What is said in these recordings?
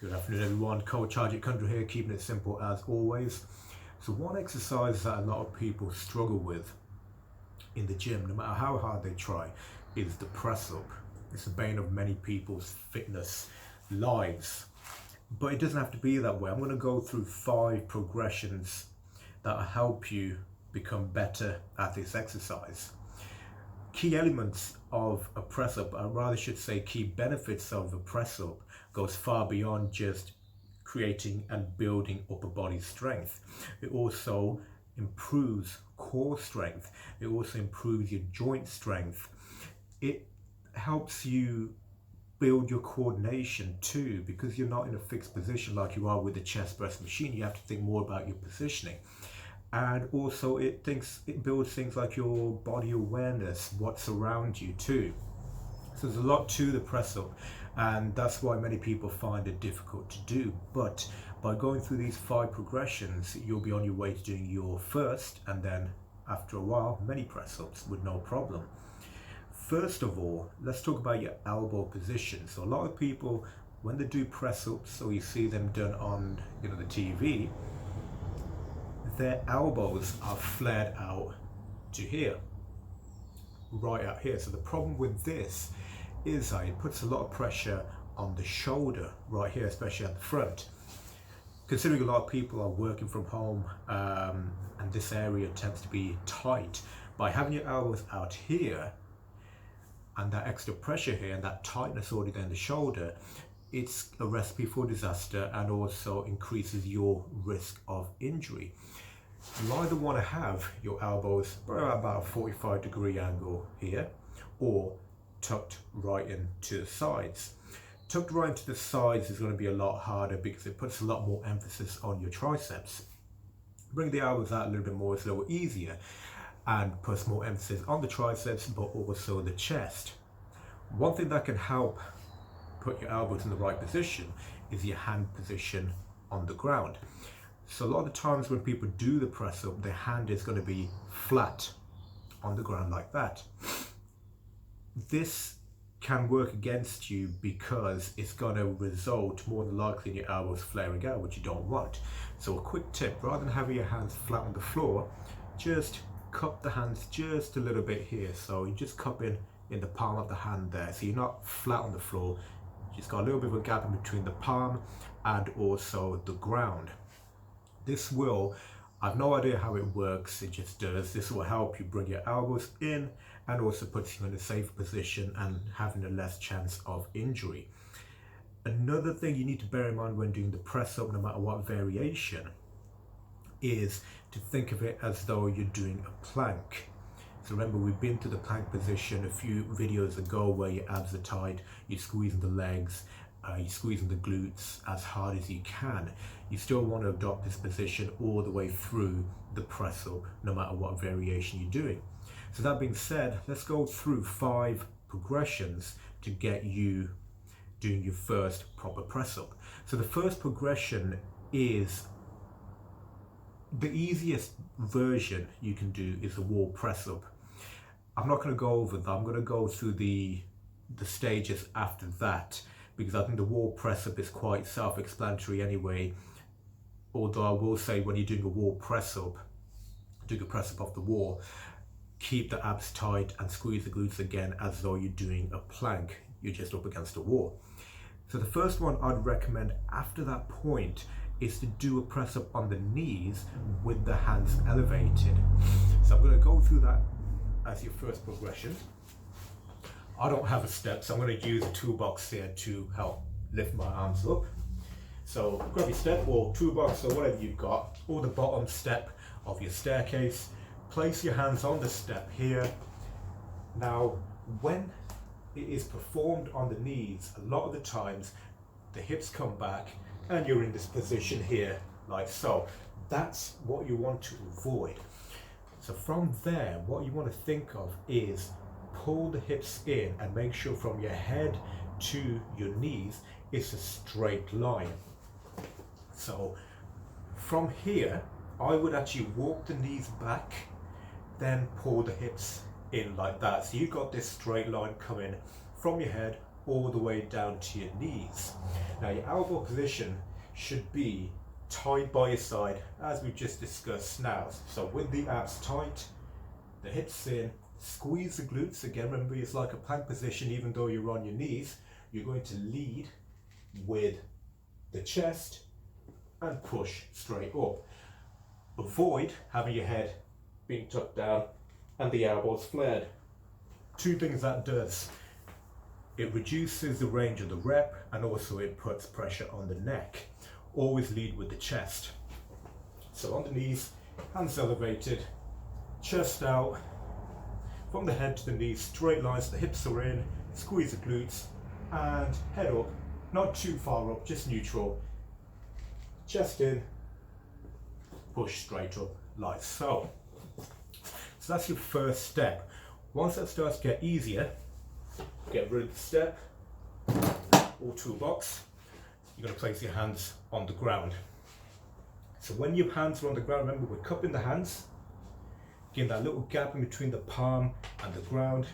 Good afternoon everyone, Coach Harjit Kundra here, keeping it simple as always. So one exercise that a lot of people struggle with in the gym, no matter how hard they try, is the press up. It's the bane of many people's fitness lives. But it doesn't have to be that way. I'm going to go through 5 progressions that will help you become better at this exercise. Key elements of a press up, or rather should say key benefits of a press up, goes far beyond just creating and building upper body strength. It also improves core strength. It also improves your joint strength. It helps you build your coordination too, because you're not in a fixed position like you are with the chest press machine. You have to think more about your positioning. And also it builds things like your body awareness, what's around you too. So there's a lot to the press up, and that's why many people find it difficult to do. But by going through these 5 progressions, you'll be on your way to doing your first, and then after a while, many press ups with no problem. First of all, let's talk about your elbow position. So a lot of people, when they do press ups, so you see them done on the TV, their elbows are flared out to here, right out here. So the problem with this is that it puts a lot of pressure on the shoulder right here, especially at the front. Considering a lot of people are working from home and this area tends to be tight, by having your elbows out here and that extra pressure here and that tightness already there in the shoulder, it's a recipe for disaster and also increases your risk of injury. You either want to have your elbows about a 45-degree angle here, or tucked right into the sides. Tucked right into the sides is going to be a lot harder because it puts a lot more emphasis on your triceps. Bring the elbows out a little bit more, it's a little easier and puts more emphasis on the triceps but also the chest. One thing that can help put your elbows in the right position is your hand position on the ground. So a lot of the times when people do the press up, their hand is going to be flat on the ground like that. This can work against you because it's going to result more than likely in your elbows flaring out, which you don't want. So a quick tip, rather than having your hands flat on the floor, just cup the hands just a little bit here. So you just cup in the palm of the hand there. So you're not flat on the floor, you just got a little bit of a gap in between the palm and also the ground. This will, I've no idea how it works, it just does. This will help you bring your elbows in and also puts you in a safer position and having a less chance of injury. Another thing you need to bear in mind when doing the press up, no matter what variation, is to think of it as though you're doing a plank. So remember, we've been to the plank position a few videos ago where your abs are tight, you're squeezing the legs, you're squeezing the glutes as hard as you can. You still want to adopt this position all the way through the press up, no matter what variation you're doing. So that being said, let's go through 5 progressions to get you doing your first proper press up. So the first progression is the easiest version you can do is a wall press up. I'm not going to go over that. I'm going to go through the stages after that, because I think the wall press up is quite self-explanatory anyway. Although I will say, when you're doing a wall press up, doing a press up off the wall, keep the abs tight and squeeze the glutes again as though you're doing a plank. You're just up against a wall. So the first one I'd recommend after that point is to do a press up on the knees with the hands elevated. So I'm going to go through that as your first progression. I don't have a step, so I'm going to use a toolbox here to help lift my arms up. So grab your step or toolbox or whatever you've got, or the bottom step of your staircase. Place your hands on the step here. Now, when it is performed on the knees, a lot of the times the hips come back and you're in this position here, like so. That's what you want to avoid. So from there, what you want to think of is pull the hips in and make sure from your head to your knees it's a straight line. So from here, I would actually walk the knees back, then pull the hips in like that. So you've got this straight line coming from your head all the way down to your knees. Now your elbow position should be tight by your side, as we've just discussed now. So with the abs tight, the hips in, squeeze the glutes. Again, remember, it's like a plank position. Even though you're on your knees, you're going to lead with the chest and push straight up. Avoid having your head being tucked down and the elbows flared. Two things that does: it reduces the range of the rep, and also it puts pressure on the neck. Always lead with the chest. So on the knees, hands elevated, chest out, from the head to the knees, straight lines, the hips are in, squeeze the glutes, and head up, not too far up, just neutral, chest in, push straight up, like so. So that's your first step. Once that starts to get easier, get rid of the step or toolbox. You're going to place your hands on the ground. So when your hands are on the ground, remember, we're cupping the hands, getting that little gap in between the palm and the ground.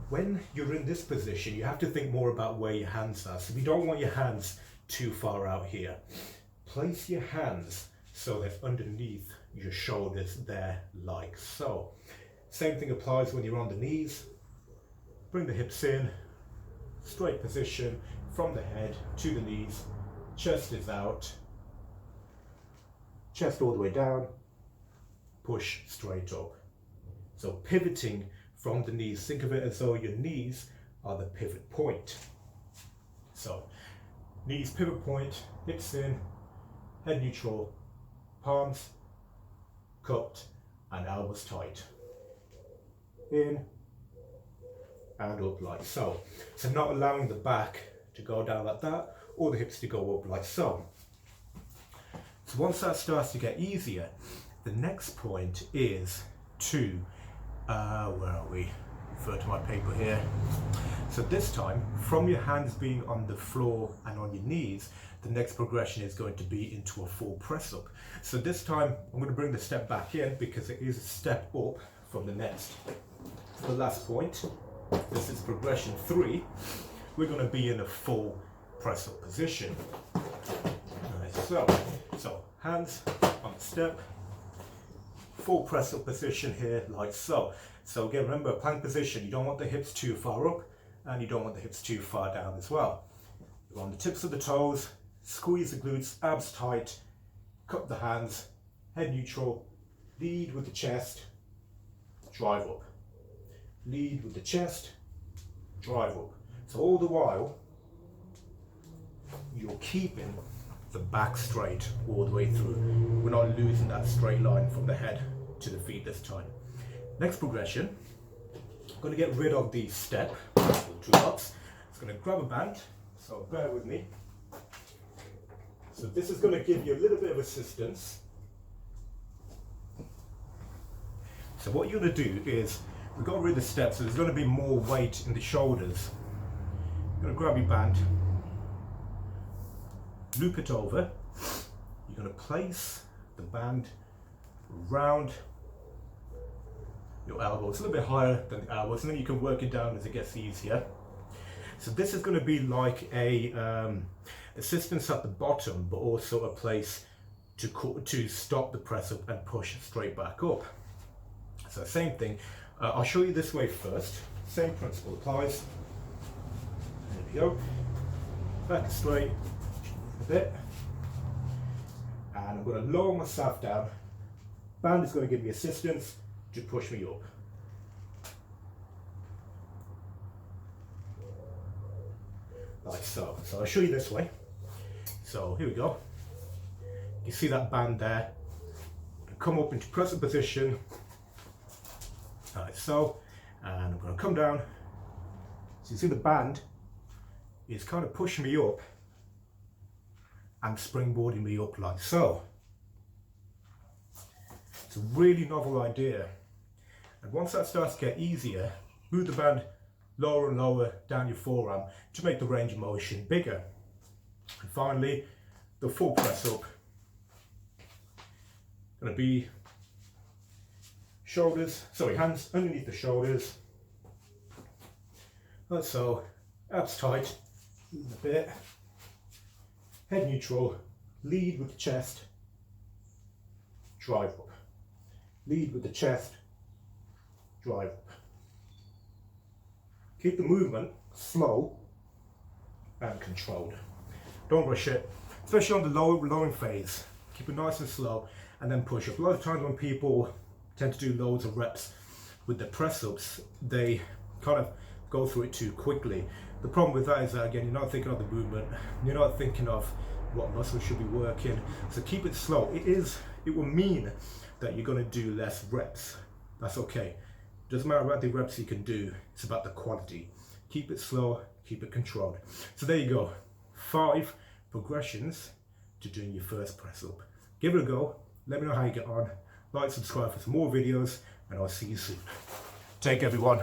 When you're in this position, you have to think more about where your hands are. So you don't want your hands too far out here. Place your hands so they're underneath your shoulders there, like so. Same thing applies when you're on the knees. Bring the hips in, straight position from the head to the knees, chest is out, chest all the way down, push straight up. So pivoting from the knees, think of it as though your knees are the pivot point. So knees pivot point, hips in, head neutral, palms cupped and elbows tight. In and up, like so. So not allowing the back to go down like that, or the hips to go up like so. So once that starts to get easier, the next point is to, where are we? Refer to my paper here. So this time, from your hands being on the floor and on your knees, the next progression is going to be into a full press up. So this time, I'm going to bring the step back in because it is a step up from the next. The last point, this is progression 3. We're going to be in a full press up position. So hands on the step, full press up position here, like so. So again, remember, plank position, you don't want the hips too far up and you don't want the hips too far down as well. You're on the tips of the toes, squeeze the glutes, abs tight, cup the hands, head neutral, lead with the chest, drive up. Lead with the chest, drive up. So all the while, you're keeping the back straight all the way through. We're not losing that straight line from the head to the feet this time. Next progression, I'm going to get rid of the step, toolbox. It's going to grab a band, so bear with me. So this is going to give you a little bit of assistance. So what you're going to do is, we've got rid of the steps, so there's going to be more weight in the shoulders. You're going to grab your band, loop it over. You're going to place the band around your elbows, a little bit higher than the elbows, and then you can work it down as it gets easier. So this is going to be like a assistance at the bottom, but also a place to stop the press up and push straight back up. So same thing. I'll show you this way first. Same principle applies. There we go. Back straight a bit. And I'm going to lower myself down. Band is going to give me assistance to push me up. Like so. So I'll show you this way. So here we go. You see that band there. Come up into press up position. Like so, and I'm going to come down. So you see the band is kind of pushing me up and springboarding me up like so. It's a really novel idea, and once that starts to get easier, move the band lower and lower down your forearm to make the range of motion bigger. And finally, the full press up. Going to be hands underneath the shoulders, Like so, abs tight, a bit, head neutral, lead with the chest, drive up. Lead with the chest, drive up. Keep the movement slow and controlled. Don't rush it, especially on the lowering phase. Keep it nice and slow and then push up. A lot of times when people tend to do loads of reps with the press ups, they kind of go through it too quickly. The problem with that is that, again, you're not thinking of the movement, you're not thinking of what muscles should be working. So keep it slow. It will mean that you're going to do less reps. That's okay. Doesn't matter about the reps you can do, it's about the quality. Keep it slow, keep it controlled. So there you go, 5 progressions to doing your first press up. Give it a go, let me know how you get on. Like, subscribe for some more videos, and I'll see you soon. Take care, everyone.